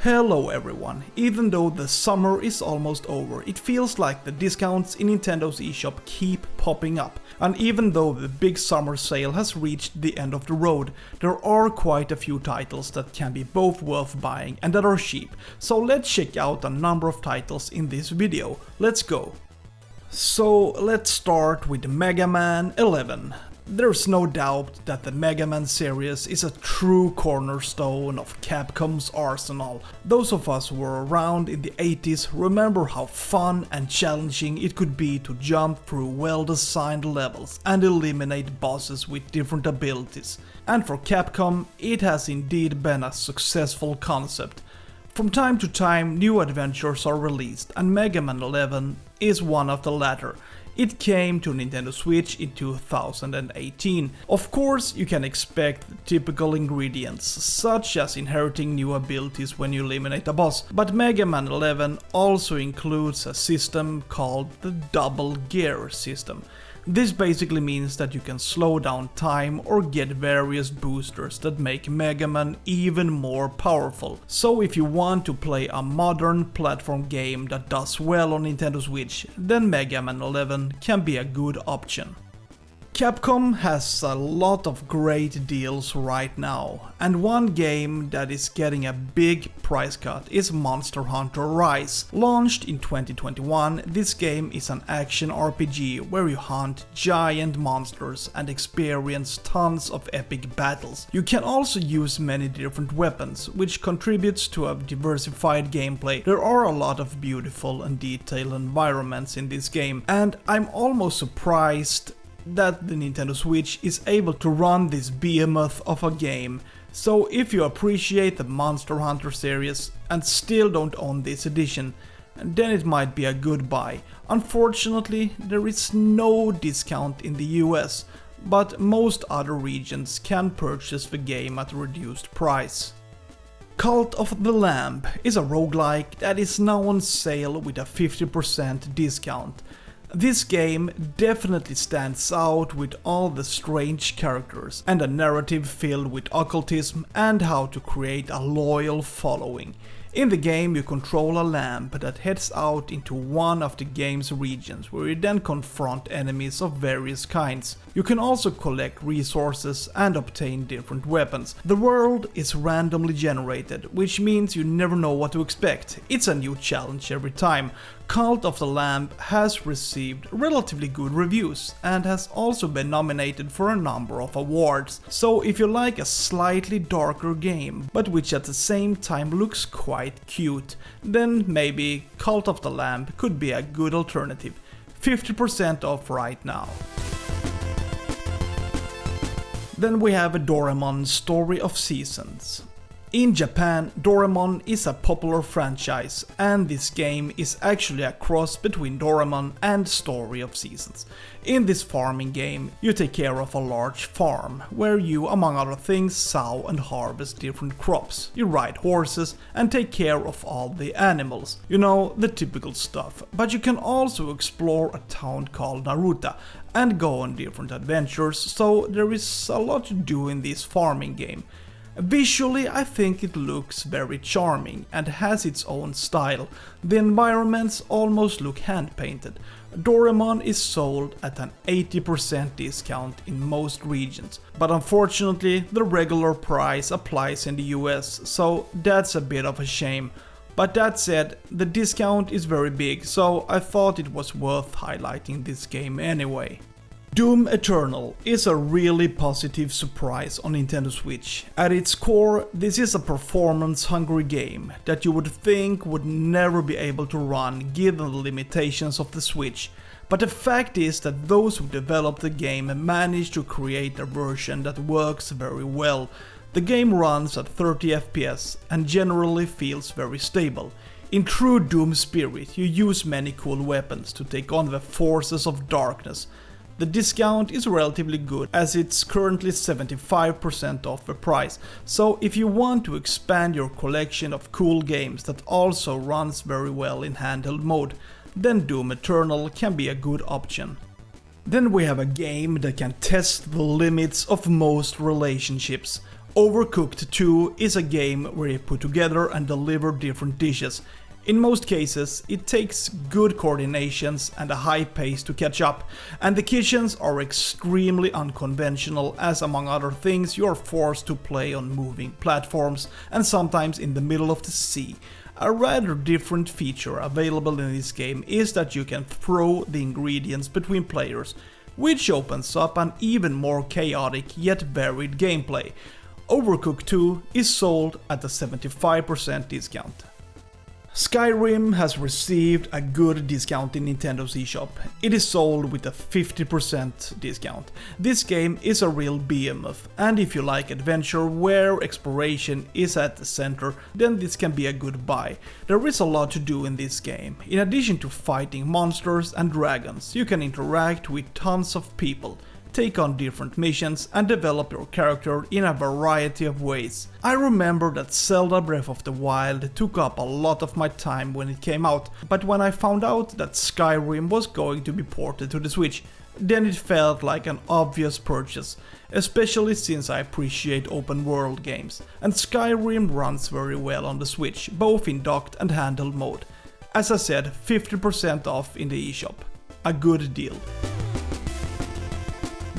Hello everyone, even though the summer is almost over, it feels like the discounts in Nintendo's eShop keep popping up. And even though the big summer sale has reached the end of the road, there are quite a few titles that can be both worth buying and that are cheap. So let's check out a number of titles in this video. Let's go! So let's start with Mega Man 11. There's no doubt that the Mega Man series is a true cornerstone of Capcom's arsenal. Those of us who were around in the 80s remember how fun and challenging it could be to jump through well-designed levels and eliminate bosses with different abilities. And for Capcom, it has indeed been a successful concept. From time to time, new adventures are released, and Mega Man 11 is one of the latter. It came to Nintendo Switch in 2018. Of course, you can expect the typical ingredients, such as inheriting new abilities when you eliminate a boss, but Mega Man 11 also includes a system called the Double Gear system. This basically means that you can slow down time or get various boosters that make Mega Man even more powerful. So if you want to play a modern platform game that does well on Nintendo Switch, then Mega Man 11 can be a good option. Capcom has a lot of great deals right now, and one game that is getting a big price cut is Monster Hunter Rise. Launched in 2021, this game is an action RPG where you hunt giant monsters and experience tons of epic battles. You can also use many different weapons, which contributes to a diversified gameplay. There are a lot of beautiful and detailed environments in this game, and I'm almost surprised that the Nintendo Switch is able to run this behemoth of a game. So if you appreciate the Monster Hunter series and still don't own this edition, then it might be a good buy. Unfortunately, there is no discount in the US, but most other regions can purchase the game at a reduced price. Cult of the Lamb is a roguelike that is now on sale with a 50% discount. This game definitely stands out with all the strange characters and a narrative filled with occultism and how to create a loyal following. In the game, you control a lamb that heads out into one of the game's regions, where you then confront enemies of various kinds. You can also collect resources and obtain different weapons. The world is randomly generated, which means you never know what to expect. It's a new challenge every time. Cult of the Lamb has received relatively good reviews and has also been nominated for a number of awards. So if you like a slightly darker game, but which at the same time looks quite cute, then maybe Cult of the Lamb could be a good alternative. 50% off right now. Then we have Doraemon Story of Seasons. In Japan, Doraemon is a popular franchise, and this game is actually a cross between Doraemon and Story of Seasons. In this farming game, you take care of a large farm, where you, among other things, sow and harvest different crops. You ride horses and take care of all the animals. You know, the typical stuff. But you can also explore a town called Naruto and go on different adventures, so there is a lot to do in this farming game. Visually, I think it looks very charming and has its own style. The environments almost look hand-painted. Doraemon is sold at an 80% discount in most regions, but unfortunately the regular price applies in the US, so that's a bit of a shame. But that said, the discount is very big, so I thought it was worth highlighting this game anyway. Doom Eternal is a really positive surprise on Nintendo Switch. At its core, this is a performance-hungry game that you would think would never be able to run given the limitations of the Switch. But the fact is that those who developed the game managed to create a version that works very well. The game runs at 30 FPS and generally feels very stable. In true Doom spirit, you use many cool weapons to take on the forces of darkness. The discount is relatively good, as it's currently 75% off the price, so if you want to expand your collection of cool games that also runs very well in handheld mode, then Doom Eternal can be a good option. Then we have a game that can test the limits of most relationships. Overcooked 2 is a game where you put together and deliver different dishes. In most cases, it takes good coordinations and a high pace to catch up, and the kitchens are extremely unconventional as, among other things, you are forced to play on moving platforms and sometimes in the middle of the sea. A rather different feature available in this game is that you can throw the ingredients between players, which opens up an even more chaotic yet varied gameplay. Overcooked 2 is sold at a 75% discount. Skyrim has received a good discount in Nintendo's Eshop. It is sold with a 50% discount. This game is a real behemoth, and if you like adventure where exploration is at the center, then this can be a good buy. There is a lot to do in this game. In addition to fighting monsters and dragons, you can interact with tons of people, take on different missions and develop your character in a variety of ways. I remember that Zelda Breath of the Wild took up a lot of my time when it came out, but when I found out that Skyrim was going to be ported to the Switch, then it felt like an obvious purchase, especially since I appreciate open world games, and Skyrim runs very well on the Switch, both in docked and handheld mode. As I said, 50% off in the eShop. A good deal.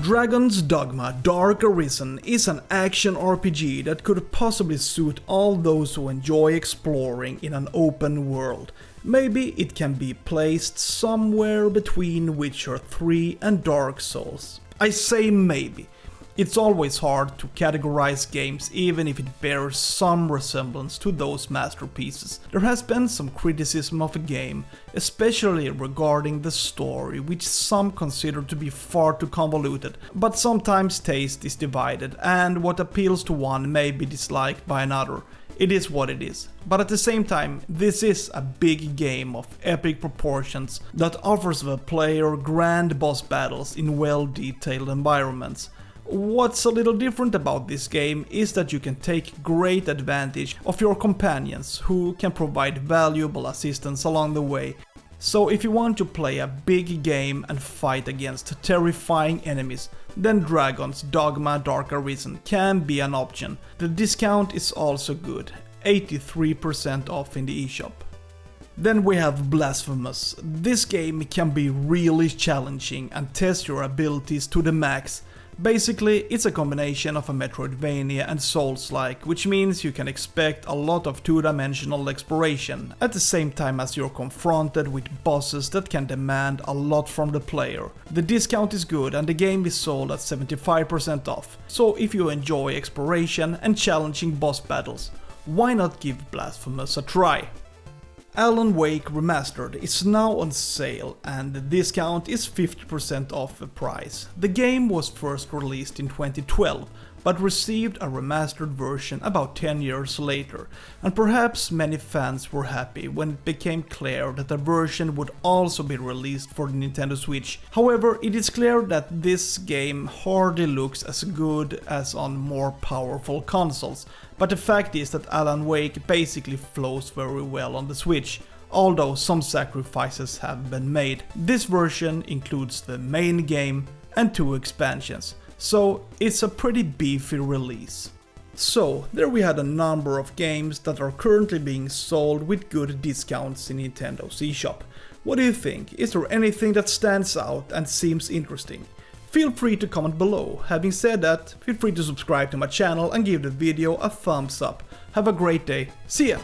Dragon's Dogma Dark Arisen is an action RPG that could possibly suit all those who enjoy exploring in an open world. Maybe it can be placed somewhere between Witcher 3 and Dark Souls. I say maybe. It's always hard to categorize games even if it bears some resemblance to those masterpieces. There has been some criticism of a game, especially regarding the story, which some consider to be far too convoluted, but sometimes taste is divided and what appeals to one may be disliked by another. It is what it is. But at the same time, this is a big game of epic proportions that offers the player grand boss battles in well-detailed environments. What's a little different about this game is that you can take great advantage of your companions, who can provide valuable assistance along the way. So if you want to play a big game and fight against terrifying enemies, then Dragon's Dogma Dark Arisen can be an option. The discount is also good, 83% off in the eShop. Then we have Blasphemous. This game can be really challenging and test your abilities to the max. Basically, it's a combination of a Metroidvania and Souls-like, which means you can expect a lot of two-dimensional exploration, at the same time as you're confronted with bosses that can demand a lot from the player. The discount is good and the game is sold at 75% off, so if you enjoy exploration and challenging boss battles, why not give Blasphemous a try? Alan Wake Remastered is now on sale and the discount is 50% off the price. The game was first released in 2012, but received a remastered version about 10 years later, and perhaps many fans were happy when it became clear that the version would also be released for the Nintendo Switch. However, it is clear that this game hardly looks as good as on more powerful consoles, but the fact is that Alan Wake basically flows very well on the Switch, although some sacrifices have been made. This version includes the main game and 2 expansions, so it's a pretty beefy release. So, there we had a number of games that are currently being sold with good discounts in Nintendo's eShop. What do you think? Is there anything that stands out and seems interesting? Feel free to comment below. Having said that, feel free to subscribe to my channel and give the video a thumbs up. Have a great day. See ya!